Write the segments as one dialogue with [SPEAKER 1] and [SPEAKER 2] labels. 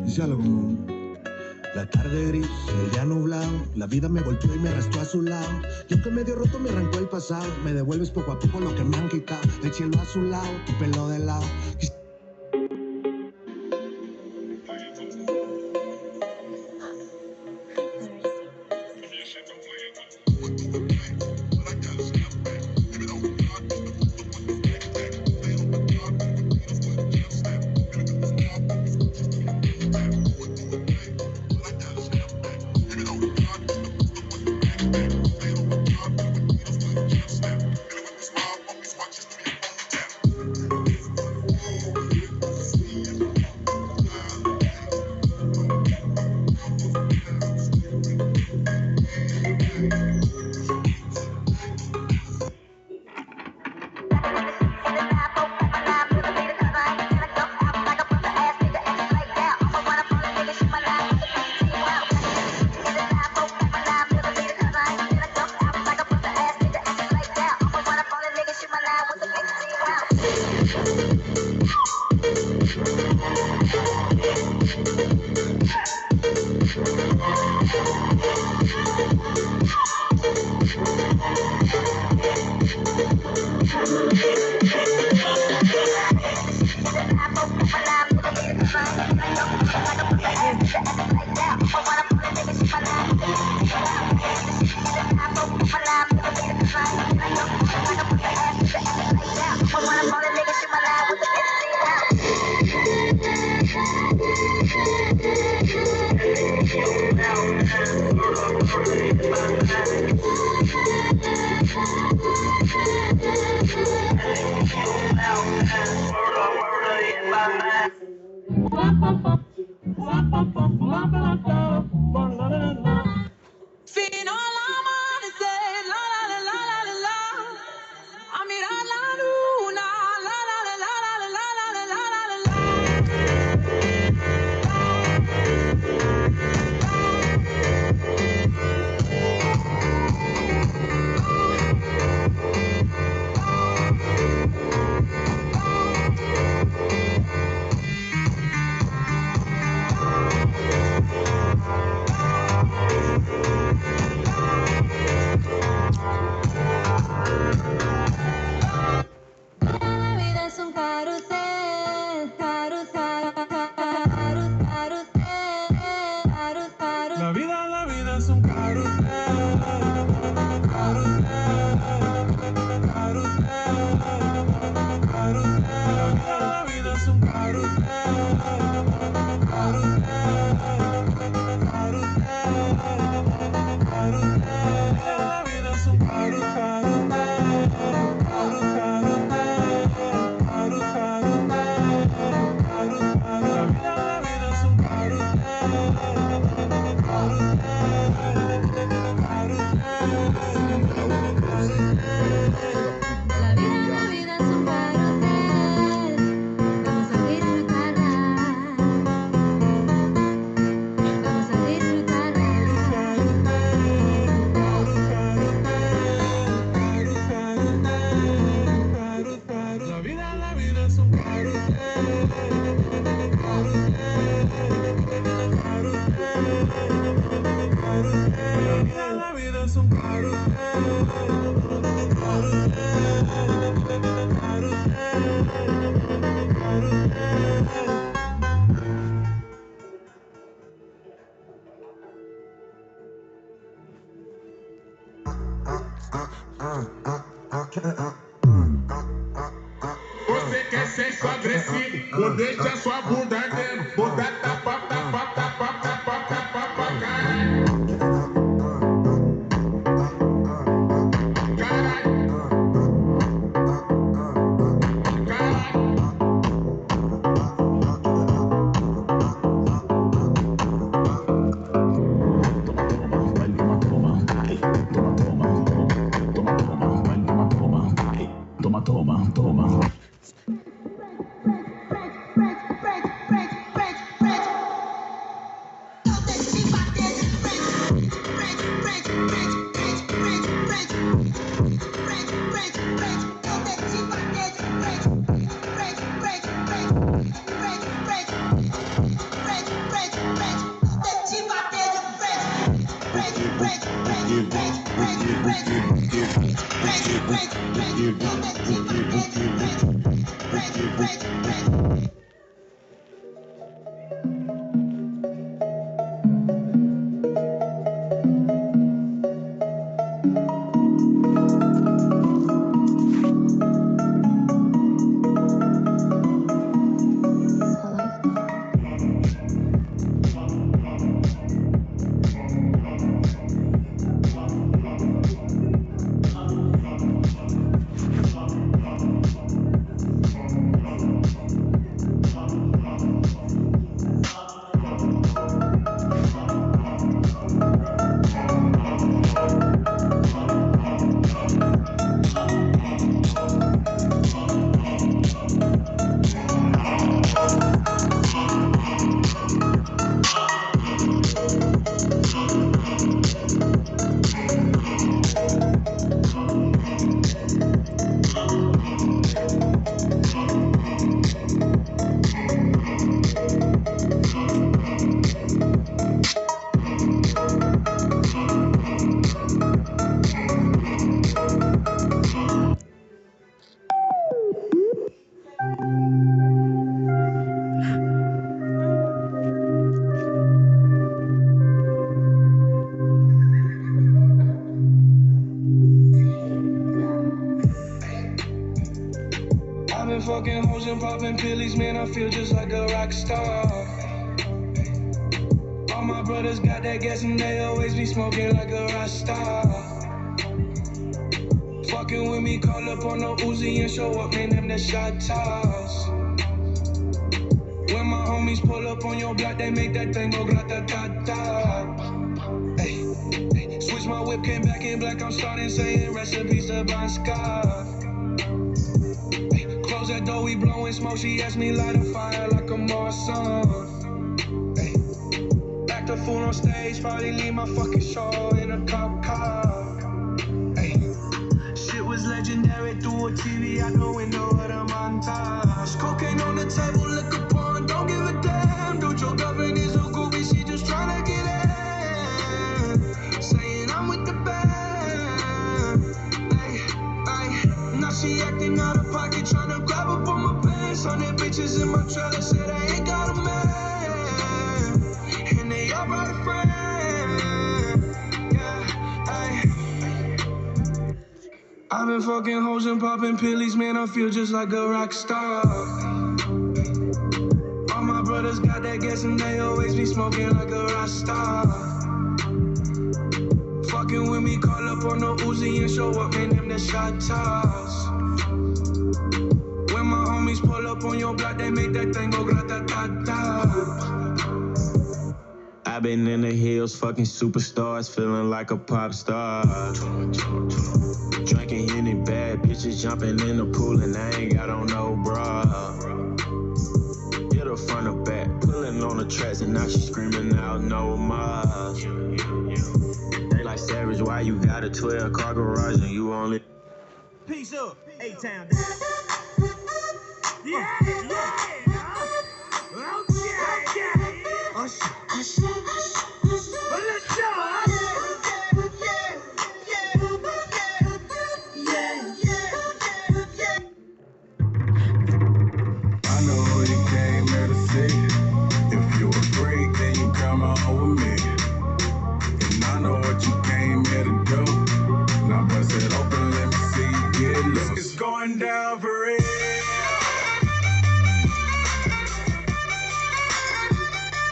[SPEAKER 1] Dice algo como: la tarde gris, el día nublado, la vida me golpeó y me arrastró a su lado. Y aunque medio roto me arrancó el pasado, me devuelves poco a poco lo que me han quitado. El cielo a su lado, tu pelo de lado.
[SPEAKER 2] Você quer sexo agressivo, ou deixa sua bunda ardendo. Bunda tapa, tapa, tapa, tapa, tapa, caralho.
[SPEAKER 1] Fucking hoes and popping pillies, man, I feel just like a rock star. All my brothers got that gas and they always be smoking like a Rockstar. Fucking with me, call up on the Uzi and show up, man, them the shot toss. When my homies pull up on your block, they make that thing go grata-ta-ta. Hey, switch my whip, came back in black, I'm starting saying recipes to Bon Scott. Close that door, we blowing smoke. She asked me light a fire like a Marsan. Hey, act a fool on stage, probably leave my fucking show in a cop car. Hey, shit was legendary through a TV out the window of the montage. Cocaine on the table, liquor porn, don't give a damn. Dude, your girlfriend is a groupie, she just tryna get in. Saying I'm with the band. Hey, now she acting out of pocket, tryna grab up on my pants. 100 bitches in my trailer, said I ain't got a man. And they all brought a friend. Yeah, ay. I've been fucking hoes and popping pillies, man, I feel just like a rock star. All my brothers got that gas and they always be smoking like a Rockstar. Fucking with me, call up on the Uzi and show up, man, them the shot toss. When my homies pull up on your block, they make that thing go grata-ta-ta. I've been in the hills, fucking superstars, feeling like a pop star. Drinking Henny, bad bitches jumping in the pool and I ain't got on no bra. Hit her front or back, pulling on the tracks and now she screaming out no more. They like Savage, why you got a 12-car garage and you only...
[SPEAKER 3] Peace up, A-Town. Yeah, okay. Usher. But let's go.
[SPEAKER 2] I know who you came here to see. If you a freak, then you come on with me. And I know what you came here to do. Now bust it open, let me see you get loose. It's going down for real.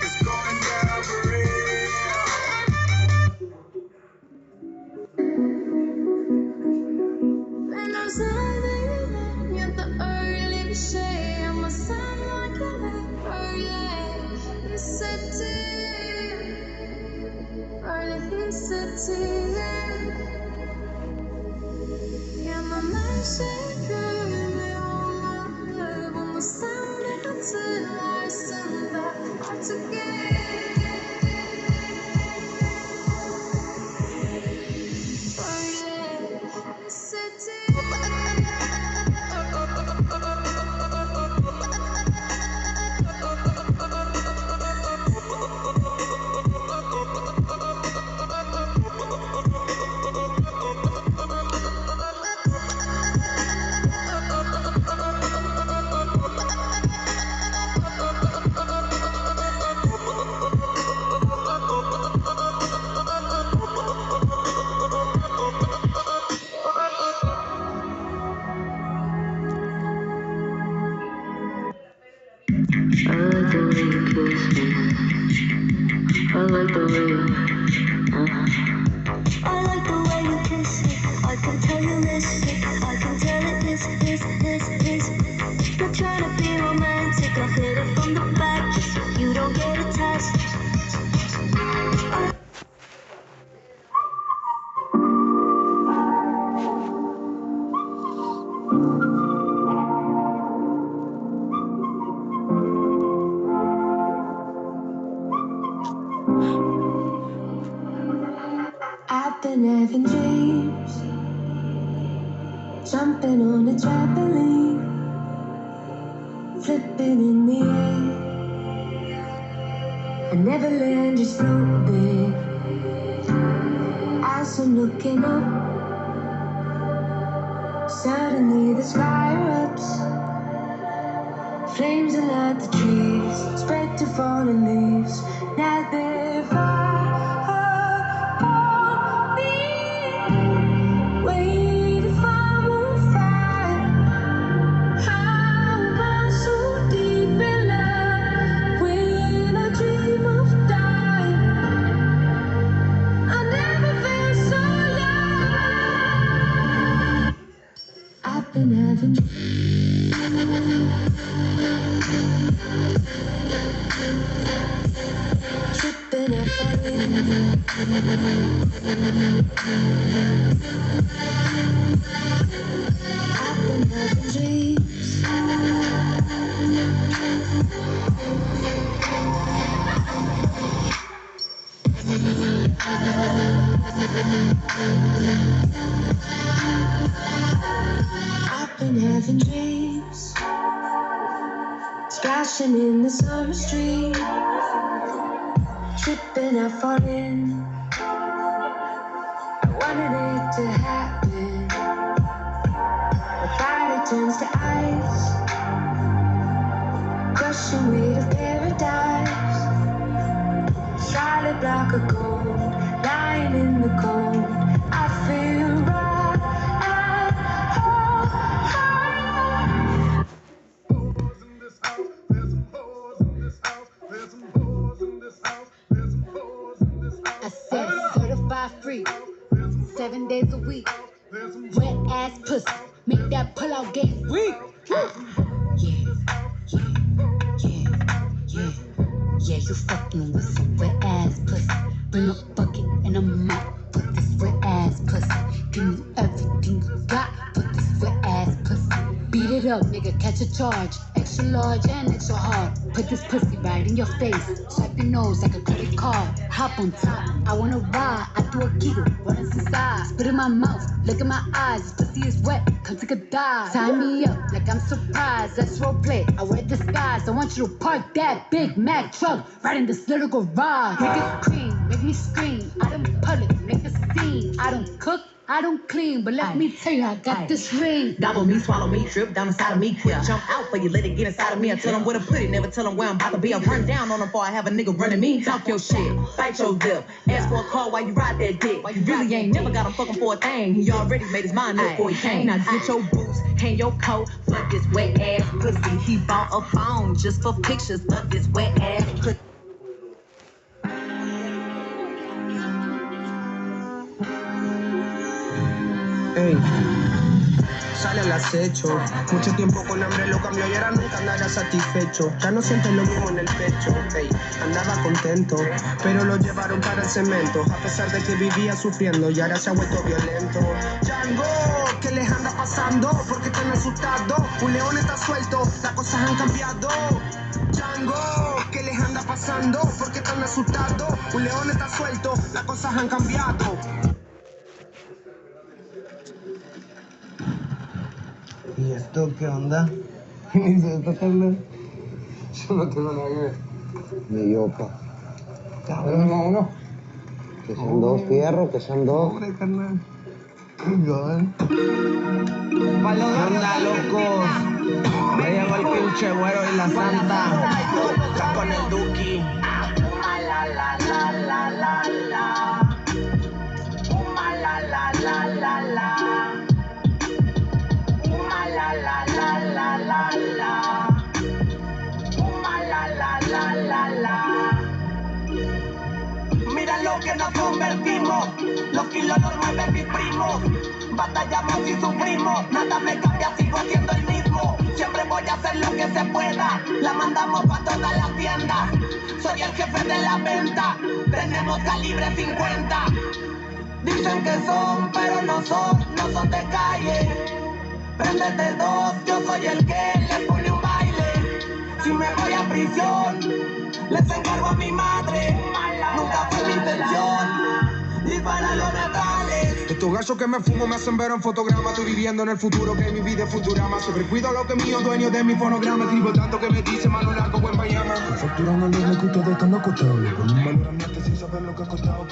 [SPEAKER 2] It's going down for real.
[SPEAKER 4] When I'm standing at the early shade, I'm a sun like early city. Early city. Yeah, my mind shaking me on my head. When we're standing until I stand back again. Early city. I like the way you, I like the way you kiss it. I can tell you this, I can tell it this. Not trying to be romantic, I'll hit it from the back just so you don't get attached. I've been having dreams, jumping on a trampoline, flipping in the air. I never land, just floating. As I'm looking up, suddenly there's fire-ups. Flames that light the trees, spread to fallen leaves. Now they're far on me. Wait if I won't fight. How am I so deep in love when I dream of dying? I never felt so low. I've been having tripping and falling. I've been having dreams. I've been having dreams. Splashing in the summer stream. Tripping, I fall in. I wanted it to happen. My body turns to ice. Crushing weight of paradise. Solid block of gold. Lying in the cold. I feel right.
[SPEAKER 5] I said certified free, 7 days a week. Wet ass pussy, make that pull out game weak. Yeah, you fucking with some wet ass pussy. Bring a bucket and a mop for this wet ass pussy. Give me everything you got for this wet ass pussy. Beat it up, nigga, catch a charge. Extra large and extra hard. Put this pussy right in your face. Swipe your nose like a credit card. Hop on top, I wanna ride. I do a giggle, what is inside? Spit in my mouth, look in my eyes. This pussy is wet, come take a dive. Tie me up like I'm surprised. That's roleplay, I wear disguise. I want you to park that Big Mac truck right in this little garage. Make it cream, make me scream. Out in public, make a scene. I don't cook, I don't clean, but let me tell you, I got this ring.
[SPEAKER 6] Gobble me, swallow me, drip down inside of me. Quick jump out for you, let it get inside of me. I tell them where to put it, never tell them where I'm about to be. I run down on them before I have a nigga running me. Talk your shit, bite your lip. Ask for a call while you ride that dick. You really ain't never got him fucking for a thing. He already made his mind up before he came. Now get your boots, hang your coat, fuck this wet ass pussy. He bought a phone just for pictures of this wet ass pussy.
[SPEAKER 7] Ey, sale al acecho. Mucho tiempo con hambre lo cambió y ahora nunca andará satisfecho. Ya no sientes lo mismo en el pecho. Ey, andaba contento, pero lo llevaron para el cemento. A pesar de que vivía sufriendo y ahora se ha vuelto violento. Chango, ¿qué les anda pasando? ¿Por qué están asustados? Un león está suelto, las cosas han cambiado. Chango, ¿qué les anda pasando? ¿Por qué están asustados? Un león está suelto, las cosas han cambiado.
[SPEAKER 8] ¿Y esto qué onda? ¿Qué dice esta tabla? Yo no tengo nada que ver.
[SPEAKER 9] Ni yo, pa.
[SPEAKER 8] Cabrón, uno.
[SPEAKER 9] Que sean dos fierros, que sean dos.
[SPEAKER 8] Pobre carnal. ¿Qué onda, locos? Ya llegó el pinche güero y la santa. Está con el Duki.
[SPEAKER 10] lo que nos convertimos. Los kilos los mueven mis primos. Batallamos y sufrimos, nada me cambia, sigo siendo el mismo. Siempre voy a hacer lo que se pueda, la mandamos pa' todas las tiendas. Soy el jefe de la venta, tenemos calibre 50. Dicen que son, pero no son de calle. Préndete dos, yo soy el que les pone un baile. Si me voy a prisión, les encargo a mi madre. Nunca fue mi intención disparar los metales.
[SPEAKER 11] Estos gallos que me fumo me hacen ver en fotograma. Estoy viviendo en el futuro, que mi vida es futurama. Siempre cuido lo que es mío, dueño de mi fonograma. Escribo tanto que me dice mano largo, buen Bayama. Facturando los que ustedes están acostados. Con un valor ambiente sin saber lo que ha costado.